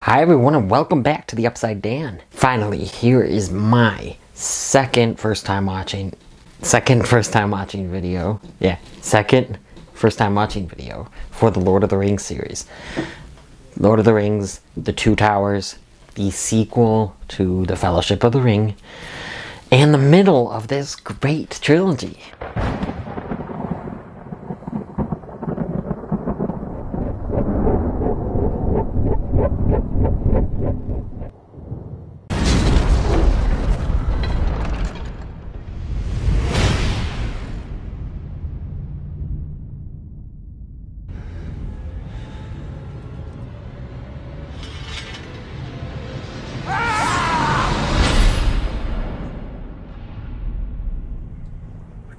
Hi everyone and welcome back to the Upside Dan. Finally, here is my second first time watching video. Yeah, second first time watching video for the Lord of the Rings series. Lord of the Rings, The Two Towers, the sequel to The Fellowship of the Ring, and the middle of this great trilogy.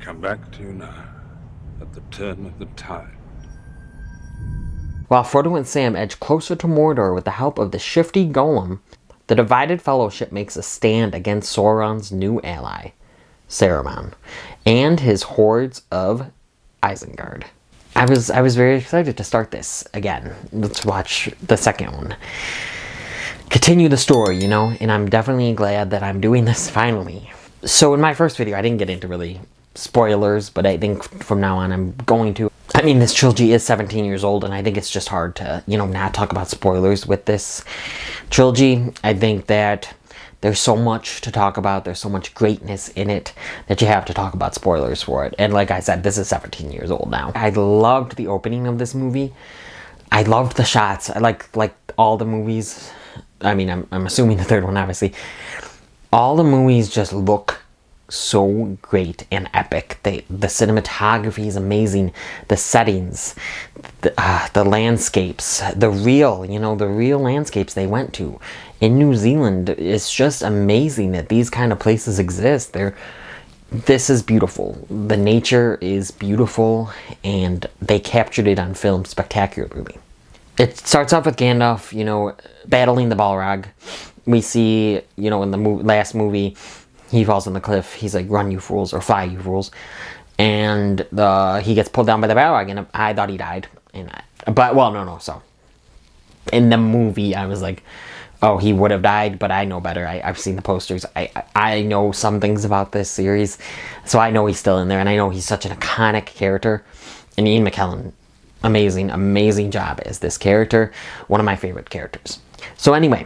Come back to you now, at the turn of the tide. While Frodo and Sam edge closer to Mordor with the help of the shifty Gollum, the divided fellowship makes a stand against Sauron's new ally, Saruman, and his hordes of Isengard. I was very excited to start this again. Let's watch the second one. Continue the story, and I'm definitely glad that I'm doing this finally. So in my first video, I didn't get into really spoilers, but I think from now on I'm going to. I mean, this trilogy is 17 years old, and I think it's just hard to, not talk about spoilers with this trilogy. I think that there's so much to talk about, there's so much greatness in it, that you have to talk about spoilers for it. And like I said, this is 17 years old now. I loved the opening of this movie. I loved the shots. I like all the movies. I mean, I'm assuming the third one, obviously. All the movies just look so great and epic. The cinematography is amazing. The settings, the landscapes, the real landscapes they went to in New Zealand. It's just amazing that these kind of places exist. This is beautiful. The nature is beautiful, and they captured it on film spectacularly. It starts off with Gandalf, battling the Balrog. We see, in the last movie, he falls on the cliff. He's like, "Run, you fools," or "Fly, you fools," and he gets pulled down by the Balrog, and I thought he died. So in the movie, I was like, "Oh, he would have died," but I know better. I've seen the posters. I know some things about this series, so I know he's still in there, and I know he's such an iconic character. And Ian McKellen, amazing job as this character. One of my favorite characters. So anyway,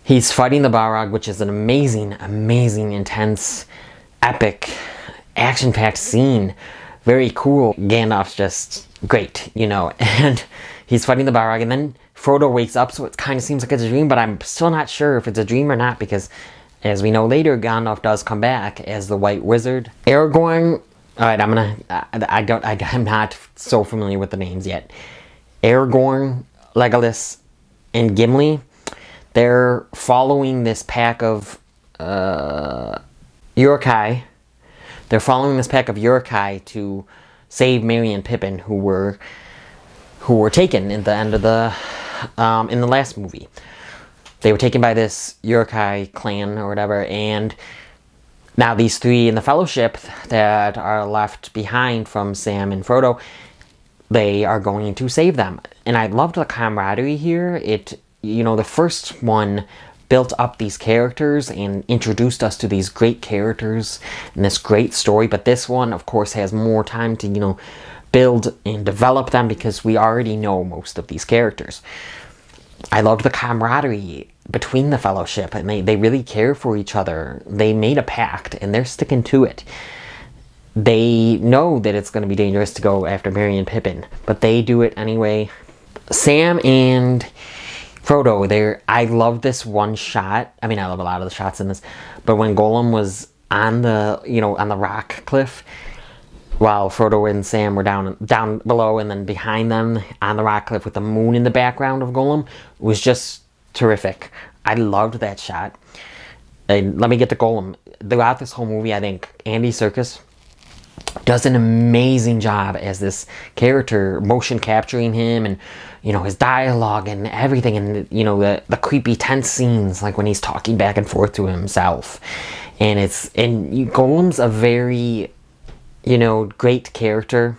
he's fighting the Balrog, which is an amazing, intense, epic, action-packed scene. Very cool. Gandalf's just great, and he's fighting the Balrog, and then Frodo wakes up, so it kind of seems like it's a dream, but I'm still not sure if it's a dream or not, because as we know later, Gandalf does come back as the White Wizard. Aragorn, alright, I'm not so familiar with the names yet. Aragorn, Legolas, and Gimli, they're following this pack of Uruk-hai. They're following this pack of Uruk-hai to save Merry and Pippin, who were taken at the end of the in the last movie. They were taken by this Uruk-hai clan or whatever, and now these three in the Fellowship that are left behind from Sam and Frodo, they are going to save them. And I loved the camaraderie here. The first one built up these characters and introduced us to these great characters and this great story. But this one, of course, has more time to, build and develop them, because we already know most of these characters. I loved the camaraderie between the Fellowship, and they really care for each other. They made a pact, and they're sticking to it. They know that it's going to be dangerous to go after Merry and Pippin, but they do it anyway. Sam and Frodo, I love this one shot. I mean, I love a lot of the shots in this, but when Gollum was on the, on the rock cliff, while Frodo and Sam were down below, and then behind them on the rock cliff with the moon in the background of Gollum, was just terrific. I loved that shot. And let me get to Gollum. Throughout this whole movie, I think Andy Serkis does an amazing job as this character, motion capturing him, and his dialogue and everything, and the creepy tense scenes, like when he's talking back and forth to himself. And Gollum's a very great character,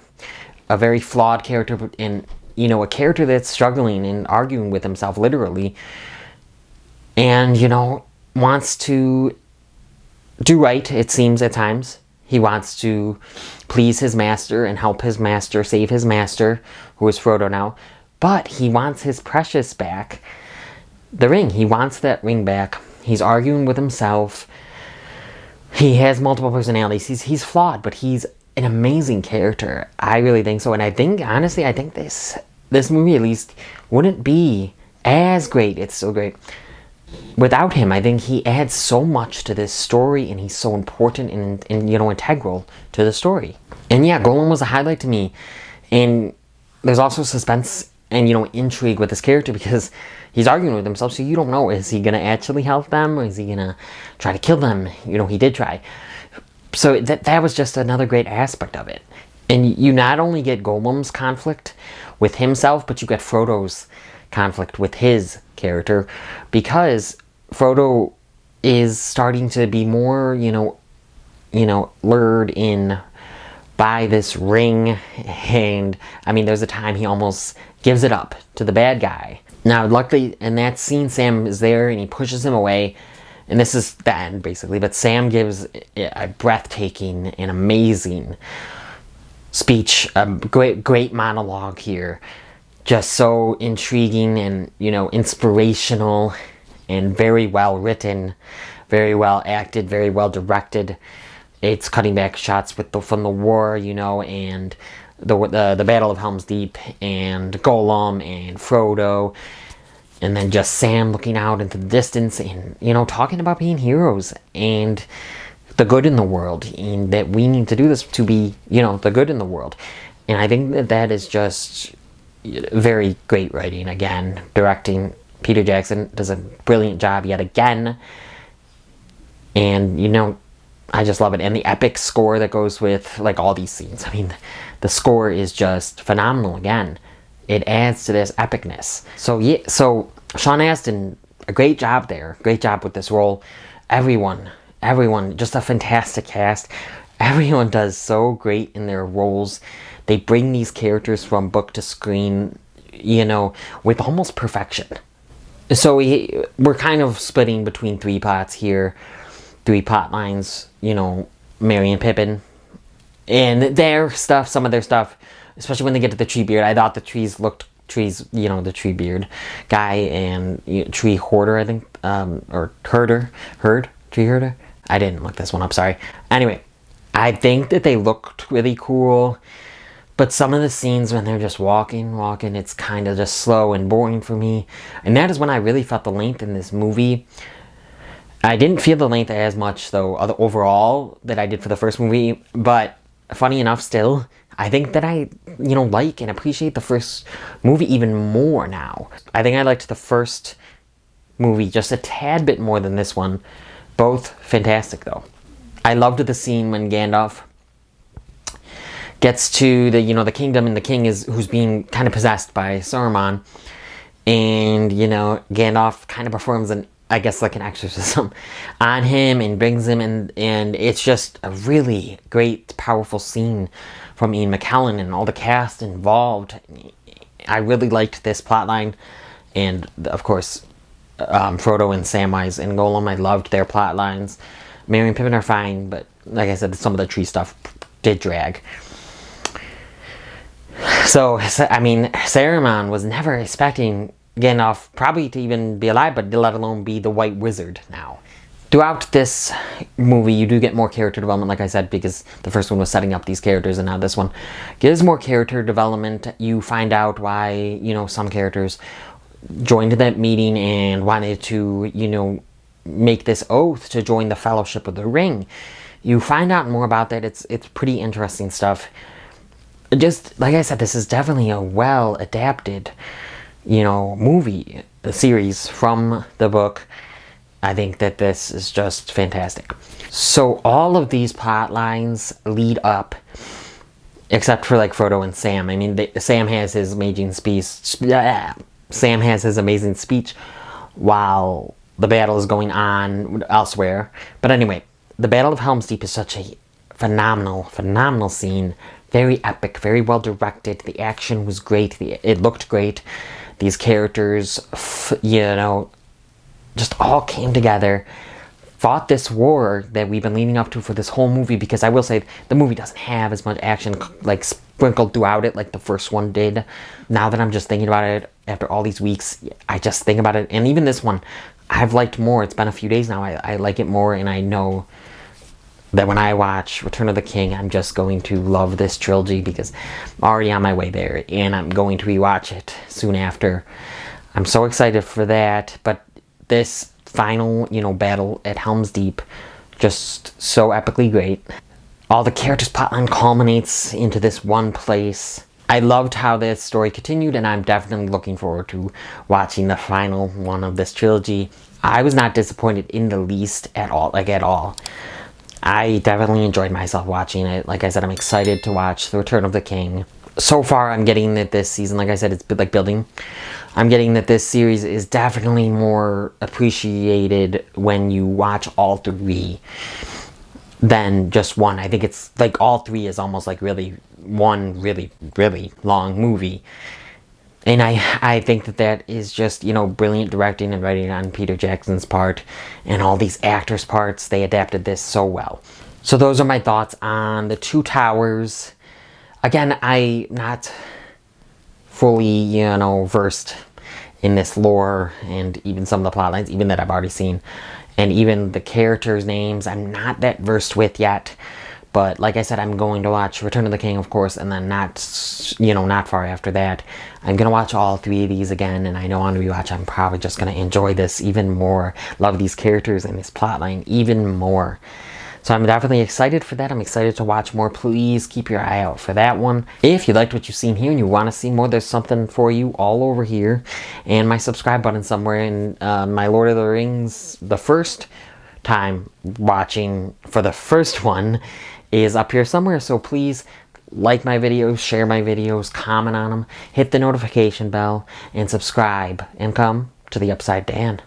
a very flawed character, and a character that's struggling and arguing with himself literally and, wants to do right, it seems at times. He wants to please his master and help his master, save his master, who is Frodo now. But he wants his precious back. The ring. He wants that ring back. He's arguing with himself. He has multiple personalities. He's flawed, but he's an amazing character. I really think so. And I think, honestly, this movie at least wouldn't be as great. It's so great. Without him, I think he adds so much to this story, and he's so important and integral to the story. And yeah, Gollum was a highlight to me. And there's also suspense and, intrigue with this character, because he's arguing with himself, so you don't know, is he going to actually help them, or is he going to try to kill them? He did try. So that was just another great aspect of it. And you not only get Gollum's conflict with himself, but you get Frodo's conflict with his character, because Frodo is starting to be more, lured in by this ring, and there's a time he almost gives it up to the bad guy. Now, luckily, in that scene, Sam is there and he pushes him away, and this is the end basically. But Sam gives a breathtaking and amazing speech, a great monologue here. Just so intriguing and, inspirational, and very well written, very well acted, very well directed. It's cutting back shots from the war, and the Battle of Helm's Deep, and Gollum and Frodo, and then just Sam looking out into the distance and, talking about being heroes and the good in the world, and that we need to do this to be, the good in the world. And I think that is just very great writing. Again, directing, Peter Jackson does a brilliant job yet again. And, I just love it. And the epic score that goes with, all these scenes. The score is just phenomenal again. It adds to this epicness. So Sean Astin, a great job there. Great job with this role. Everyone, just a fantastic cast. Everyone does so great in their roles. They bring these characters from book to screen, with almost perfection. So we're kind of splitting between three plots here. Three plot lines, Merry and Pippin. And some of their stuff, especially when they get to the tree beard. I thought the trees, the tree beard guy and tree hoarder, I think, or tree herder. I didn't look this one up, sorry. Anyway, I think that they looked really cool. But some of the scenes when they're just walking, it's kind of just slow and boring for me. And that is when I really felt the length in this movie. I didn't feel the length as much, though, overall, that I did for the first movie. But funny enough, still, I think that I, like and appreciate the first movie even more now. I think I liked the first movie just a tad bit more than this one. Both fantastic, though. I loved the scene when Gandalf gets to the kingdom, and the king who's being kind of possessed by Saruman, and Gandalf kind of performs an exorcism on him and brings him in, and it's just a really great, powerful scene from Ian McKellen and all the cast involved. I really liked this plotline, and of course, Frodo and Samwise and Gollum, I loved their plot lines. Merry and Pippin are fine, but like I said, some of the tree stuff did drag. So, Saruman was never expecting Gandalf probably to even be alive, but let alone be the White Wizard now. Throughout this movie, you do get more character development, like I said, because the first one was setting up these characters, and now this one gives more character development. You find out why, some characters joined that meeting and wanted to, make this oath to join the Fellowship of the Ring. You find out more about that. It's pretty interesting stuff. Just, like I said, this is definitely a well-adapted, movie, a series from the book. I think that this is just fantastic. So all of these plot lines lead up, except for Frodo and Sam. Sam has his amazing speech. Sam has his amazing speech while the battle is going on elsewhere. But anyway, the Battle of Helm's Deep is such a phenomenal scene. Very epic, very well directed. The action was great. It looked great. These characters, just all came together, fought this war that we've been leading up to for this whole movie, because I will say the movie doesn't have as much action like sprinkled throughout it like the first one did. Now that I'm just thinking about it after all these weeks, I just think about it, and even this one I've liked more. It's been a few days now. I like it more, and I know that when I watch Return of the King, I'm just going to love this trilogy, because I'm already on my way there, and I'm going to rewatch it soon after. I'm so excited for that. But this final, battle at Helm's Deep, just so epically great. All the characters' plotline culminates into this one place. I loved how this story continued, and I'm definitely looking forward to watching the final one of this trilogy. I was not disappointed in the least at all, at all. I definitely enjoyed myself watching it. Like I said, I'm excited to watch The Return of the King. So far, I'm getting that this season, like I said, it's like building. I'm getting that this series is definitely more appreciated when you watch all three than just one. I think it's like all three is almost like really one really, really long movie. And I think that is just, brilliant directing and writing on Peter Jackson's part, and all these actors' parts. They adapted this so well. So those are my thoughts on The Two Towers. Again, I'm not fully, versed in this lore, and even some of the plot lines, even that I've already seen, and even the characters' names, I'm not that versed with yet. But like I said, I'm going to watch Return of the King, of course, and then not far after that, I'm going to watch all three of these again, and I know on rewatch I'm probably just going to enjoy this even more, love these characters and this plotline even more. So I'm definitely excited for that. I'm excited to watch more. Please keep your eye out for that one. If you liked what you've seen here and you want to see more, there's something for you all over here. And my subscribe button somewhere in my Lord of the Rings, the first time watching for the first one, is up here somewhere. So please like my videos, share my videos, comment on them, hit the notification bell, and subscribe, and come to the Upside Dan.